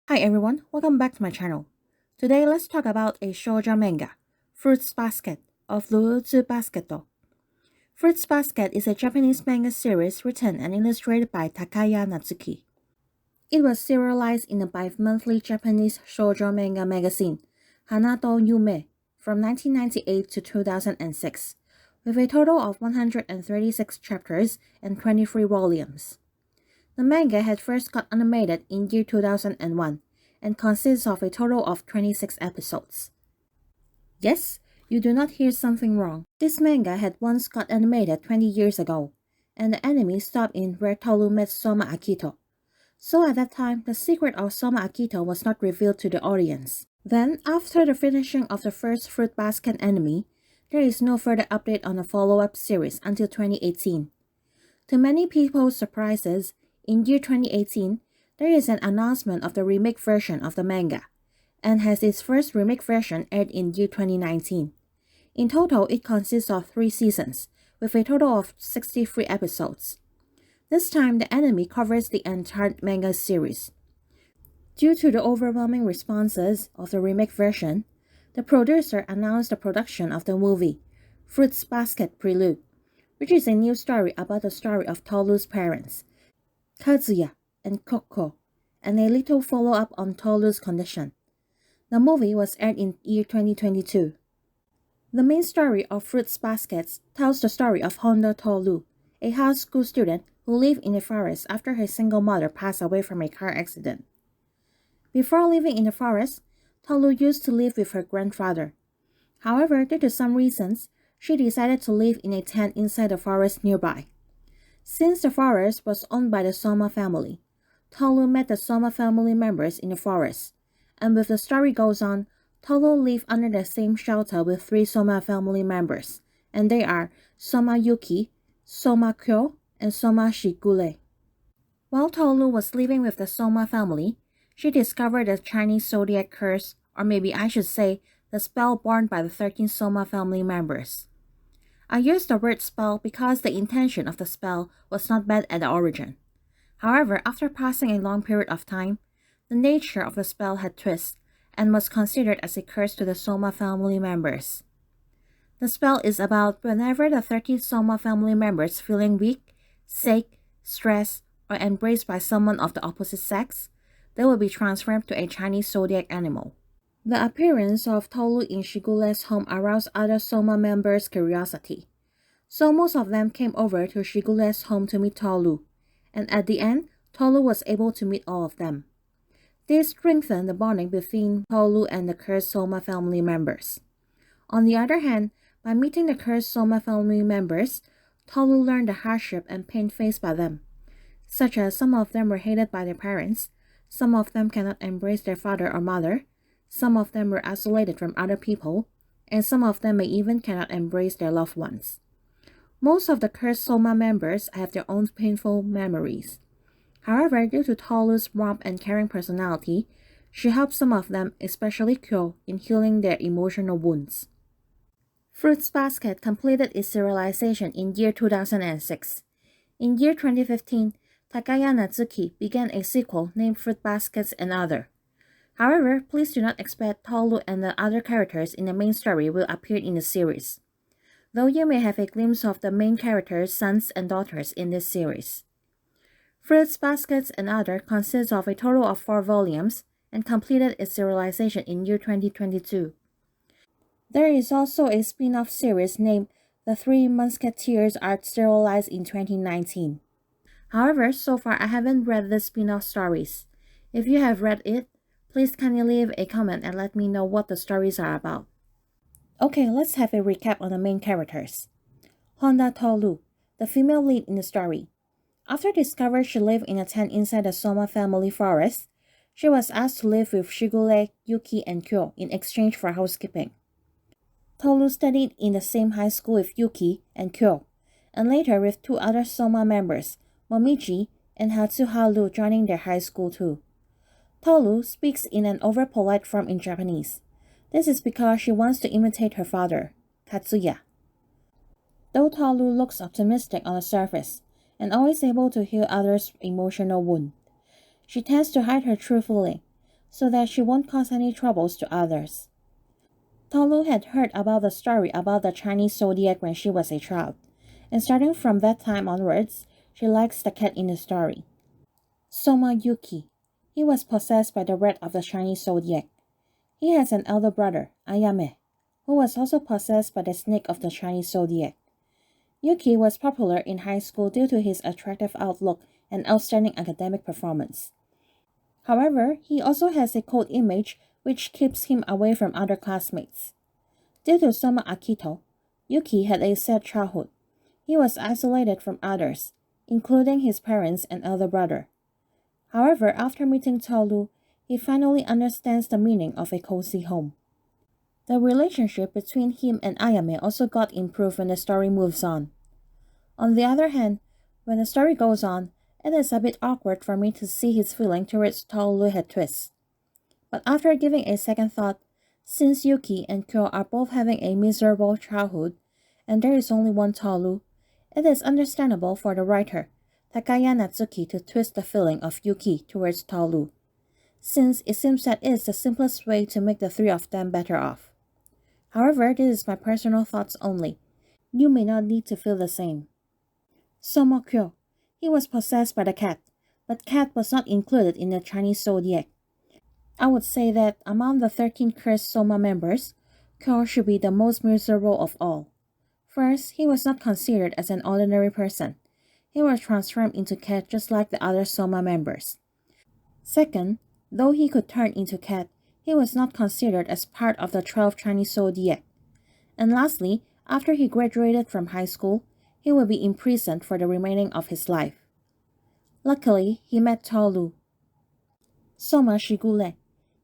Hi everyone, welcome back to my channel. Today let's talk about a shoujo manga, Fruits Basket of Fluids Basket. Fruits Basket is a Japanese manga series written and illustrated by Takaya Natsuki. It was serialized in the bi-monthly Japanese shoujo manga magazine, Hanato Yume, from 1998 to 2006, with a total of 136 chapters and 23 volumes. The manga had first got animated in year 2001 and consists of a total of 26 episodes. Yes, you do not hear something wrong. This manga had once got animated 20 years ago, and the anime stopped in where Toru met Soma Akito. So at that time, the secret of Soma Akito was not revealed to the audience. Then, after the finishing of the first Fruit Basket anime, there is no further update on the follow-up series until 2018. To many people's surprises, in year 2018, there is an announcement of the remake version of the manga, and has its first remake version aired in year 2019. In total, it consists of 3 seasons, with a total of 63 episodes. This time, the anime covers the entire manga series. Due to the overwhelming responses of the remake version, the producer announced the production of the movie, Fruits Basket Prelude, which is a new story about the story of Toru's parents, Kazuya and Koko, and a little follow-up on Toru's condition. The movie was aired in year 2022. The main story of Fruits Baskets tells the story of Honda Toru, a high school student who lived in a forest after her single mother passed away from a car accident. Before living in the forest, Toru used to live with her grandfather. However, due to some reasons, she decided to live in a tent inside the forest nearby. Since the forest was owned by the Soma family, Toru met the Soma family members in the forest, and as the story goes on, Toru lived under the same shelter with 3 Soma family members, and they are Soma Yuki, Soma Kyo, and Soma Shigure. While Toru was living with the Soma family, she discovered the Chinese zodiac curse, or maybe I should say, the spell borne by the 13 Soma family members. I use the word spell because the intention of the spell was not bad at the origin. However, after passing a long period of time, the nature of the spell had twisted and was considered as a curse to the Soma family members. The spell is about whenever the 13 Soma family members feeling weak, sick, stressed, or embraced by someone of the opposite sex, they will be transformed to a Chinese zodiac animal. The appearance of Toru in Shigure's home aroused other Soma members' curiosity, so most of them came over to Shigure's home to meet Toru, and at the end, Toru was able to meet all of them. This strengthened the bonding between Toru and the cursed Soma family members. On the other hand, by meeting the cursed Soma family members, Toru learned the hardship and pain faced by them, such as some of them were hated by their parents, some of them cannot embrace their father or mother, some of them were isolated from other people, and some of them may even cannot embrace their loved ones. Most of the cursed Soma members have their own painful memories. However, due to Toru's warm and caring personality, she helps some of them, especially Kyo, in healing their emotional wounds. Fruits Basket completed its serialization in year 2006. In year 2015, Takaya Natsuki began a sequel named Fruit Baskets and Other. However, please do not expect Toru and the other characters in the main story will appear in the series, though you may have a glimpse of the main characters' sons and daughters in this series. Fruits Baskets and Other consists of a total of 4 volumes and completed its serialization in year 2022. There is also a spin-off series named The 3 Musketeers art serialized in 2019. However, so far I haven't read the spin-off stories. If you have read it, please kindly leave a comment and let me know what the stories are about. Okay, let's have a recap on the main characters. Honda Toru, the female lead in the story. After discovering she lived in a tent inside the Soma family forest, she was asked to live with Shigure, Yuki, and Kyo in exchange for housekeeping. Toru studied in the same high school with Yuki and Kyo, and later with 2 other Soma members, Momiji and Hatsuharu, joining their high school too. Toru speaks in an over-polite form in Japanese. This is because she wants to imitate her father, Katsuya. Though Toru looks optimistic on the surface, and always able to heal others' emotional wound, she tends to hide her true feeling, so that she won't cause any troubles to others. Tolu had heard about the story about the Chinese zodiac when she was a child, and starting from that time onwards, she likes the cat in the story. Soma Yuki. He was possessed by the rat of the Chinese zodiac. He has an elder brother, Ayame, who was also possessed by the snake of the Chinese zodiac. Yuki was popular in high school due to his attractive outlook and outstanding academic performance. However, he also has a cold image which keeps him away from other classmates. Due to Soma Akito, Yuki had a sad childhood. He was isolated from others, including his parents and elder brother. However, after meeting Tolu, he finally understands the meaning of a cozy home. The relationship between him and Ayame also got improved when the story moves on. On the other hand, when the story goes on, it is a bit awkward for me to see his feeling towards Tolu had twists. But after giving a second thought, since Yuki and Kyo are both having a miserable childhood, and there is only one Tolu, it is understandable for the writer, Takaya Natsuki, to twist the feeling of Yuki towards Tolu, since it seems that it is the simplest way to make the three of them better off. However, this is my personal thoughts only. You may not need to feel the same. Soma Kyo. He was possessed by the cat, but cat was not included in the Chinese zodiac. I would say that among the 13 cursed Soma members, Kyo should be the most miserable of all. First, he was not considered as an ordinary person. He was transformed into cat just like the other Soma members. Second, though he could turn into cat, he was not considered as part of the 12 Chinese zodiac. And lastly, after he graduated from high school, he will be imprisoned for the remaining of his life. Luckily, he met Tolu. Soma Shigule.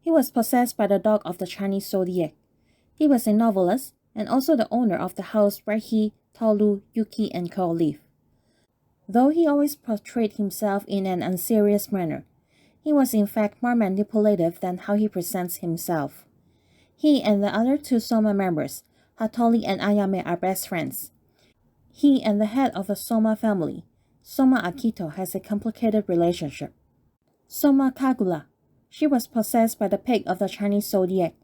He was possessed by the dog of the Chinese zodiac. He was a novelist and also the owner of the house where he, Tolu, Yuki, and Ko live. Though he always portrayed himself in an unserious manner, he was in fact more manipulative than how he presents himself. He and the other two Soma members, Hattori and Ayame, are best friends. He and the head of the Soma family, Soma Akito, has a complicated relationship. Soma Kagula. She was possessed by the pig of the Chinese zodiac.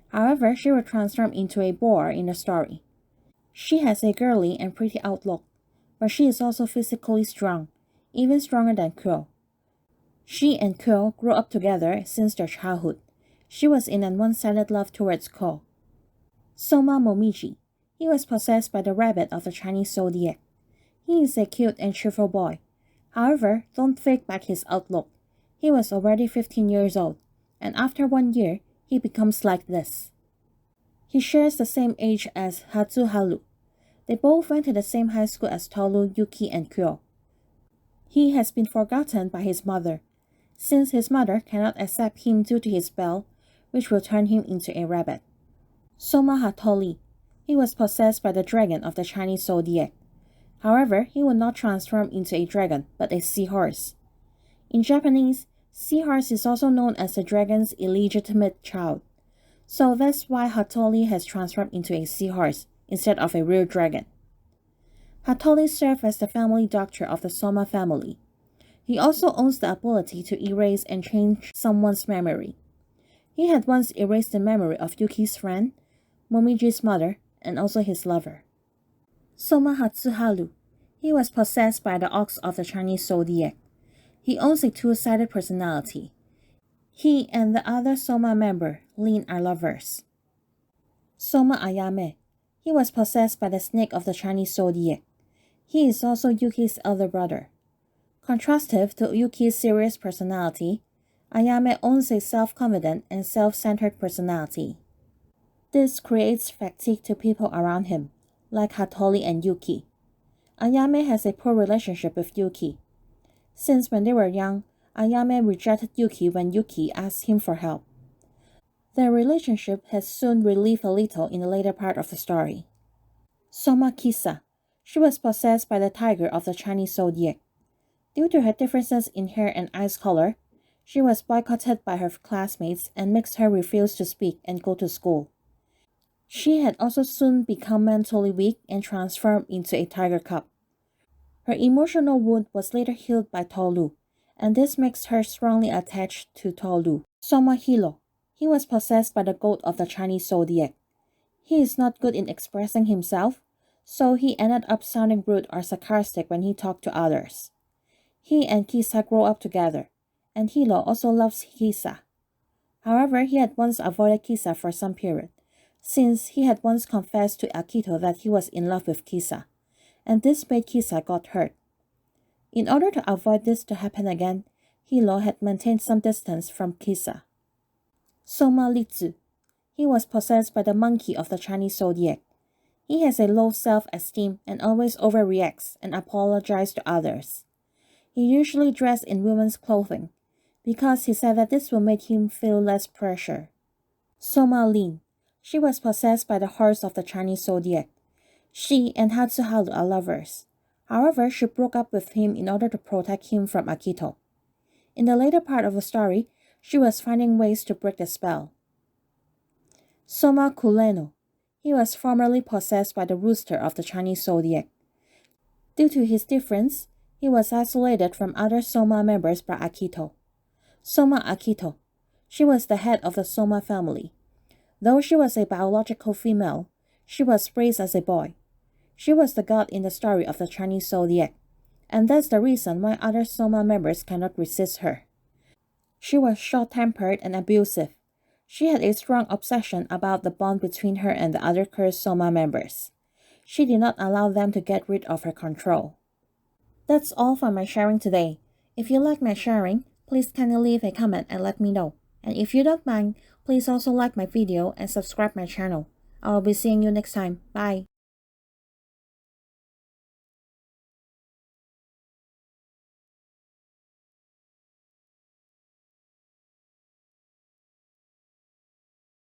However, she was transformed into a boar in the story. She has a girly and pretty outlook, but she is also physically strong, even stronger than Kyo. She and Kyo grew up together since their childhood. She was in an one-sided love towards Kyo. Soma Momiji. He was possessed by the rabbit of the Chinese zodiac. He is a cute and cheerful boy. However, don't fake back his outlook. He was already 15 years old, and after 1 year, he becomes like this. He shares the same age as Hatsuharu. They both went to the same high school as Tolu, Yuki, and Kyo. He has been forgotten by his mother, since his mother cannot accept him due to his spell, which will turn him into a rabbit. Soma Hattori. He was possessed by the dragon of the Chinese zodiac. However, he will not transform into a dragon, but a seahorse. In Japanese, seahorse is also known as the dragon's illegitimate child. So that's why Hattori has transformed into a seahorse instead of a real dragon. Hattori served as the family doctor of the Soma family. He also owns the ability to erase and change someone's memory. He had once erased the memory of Yuki's friend, Momiji's mother, and also his lover. Soma Hatsuharu. He was possessed by the ox of the Chinese zodiac. He owns a two-sided personality. He and the other Soma member, Lin, are lovers. Soma Ayame. He was possessed by the snake of the Chinese zodiac. He is also Yuki's elder brother. Contrastive to Yuki's serious personality, Ayame owns a self-confident and self-centered personality. This creates fatigue to people around him, like Hattori and Yuki. Ayame has a poor relationship with Yuki. Since when they were young, Ayame rejected Yuki when Yuki asked him for help. Their relationship has soon relieved a little in the later part of the story. Soma Kisa. She was possessed by the tiger of the Chinese zodiac. Due to her differences in hair and eyes color, she was boycotted by her classmates and makes her refuse to speak and go to school. She had also soon become mentally weak and transformed into a tiger cub. Her emotional wound was later healed by Tolu, and this makes her strongly attached to Tolu. Soma Hilo. He was possessed by the goat of the Chinese zodiac. He is not good in expressing himself, so he ended up sounding rude or sarcastic when he talked to others. He and Kisa grow up together, and Hilo also loves Kisa. However, he had once avoided Kisa for some period, since he had once confessed to Akito that he was in love with Kisa, and this made Kisa got hurt. In order to avoid this to happen again, Hilo had maintained some distance from Kisa. Soma Litsu. He was possessed by the monkey of the Chinese zodiac. He has a low self-esteem and always overreacts and apologizes to others. He usually dressed in women's clothing, because he said that this will make him feel less pressure. Soma Lin. She was possessed by the horse of the Chinese zodiac. She and Hatsuharu are lovers. However, she broke up with him in order to protect him from Akito. In the later part of the story, she was finding ways to break the spell. Soma Kuleno. He was formerly possessed by the rooster of the Chinese zodiac. Due to his difference, he was isolated from other Soma members by Akito. Soma Akito. She was the head of the Soma family. Though she was a biological female, she was raised as a boy. She was the god in the story of the Chinese zodiac, and that's the reason why other Soma members cannot resist her. She was short-tempered and abusive. She had a strong obsession about the bond between her and the other cursed Soma members. She did not allow them to get rid of her control. That's all for my sharing today. If you like my sharing, please kindly leave a comment and let me know. And if you don't mind, please also like my video and subscribe my channel. I will be seeing you next time. Bye.